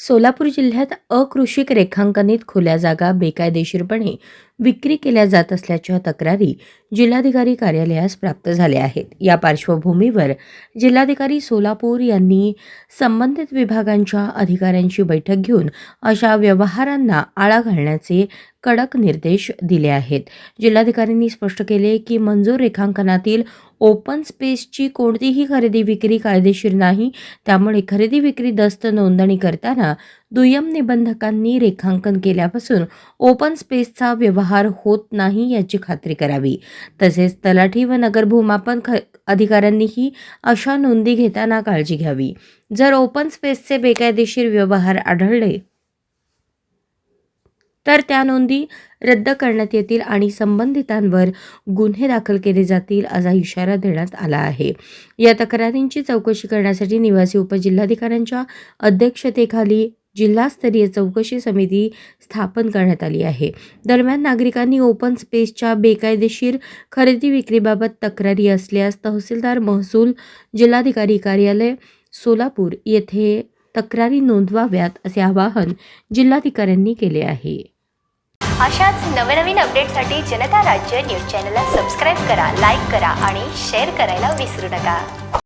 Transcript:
सोलापूर जिल्ह्यात अकृषिक रेखांकनित खुल्या जागा बेकायदेशीरपणे विक्री केल्या जात असल्याच्या तक्रारी जिल्हाधिकारी कार्यालयास प्राप्त झाल्या आहेत. या पार्श्वभूमीवर जिल्हाधिकारी सोलापूर यांनी संबंधित विभागांच्या अधिकाऱ्यांची बैठक घेऊन अशा व्यवहारांना आळा घालण्याचे कडक निर्देश दिले आहेत. जिल्हाधिकाऱ्यांनी स्पष्ट केले की मंजूर रेखांकनातील ओपन स्पेसची कोणतीही खरेदी विक्री कायदेशीर नाही. त्यामुळे खरेदी विक्री दस्त नोंदणी करताना दुय्यम निबंधकांनी रेखांकन केल्यापासून ओपन स्पेसचा व्यवहार होत नाही याची खात्री करावी. तसेच तलाठी व नगरभूमापन अधिकाऱ्यांनीही अशा नोंदी घेताना काळजी घ्यावी. जर ओपन स्पेसचे बेकायदेशीर व्यवहार आढळले तर त्या नोंदी रद्द करण्यात येतील आणि संबंधितांवर गुन्हे दाखल केले जातील असा इशारा देण्यात आला आहे. या तक्रारींची चौकशी करण्यासाठी निवासी उपजिल्हाधिकाऱ्यांच्या अध्यक्षतेखाली जिल्हास्तरीय चौकशी समिती स्थापन करण्यात आली आहे. दरम्यान नागरिकांनी ओपन स्पेसच्या बेकायदेशीर खरेदी विक्रीबाबत तक्रारी असल्यास तहसीलदार महसूल जिल्हाधिकारी कार्यालय सोलापूर येथे तक्रारी नोंदवाव्यात असे आवाहन जिल्हाधिकाऱ्यांनी केले आहे. अशाच नवनवीन अपडेटसाठी जनता राज्य न्यूज चॅनलला सबस्क्राईब करा, लाईक करा आणि शेअर करायला विसरू नका.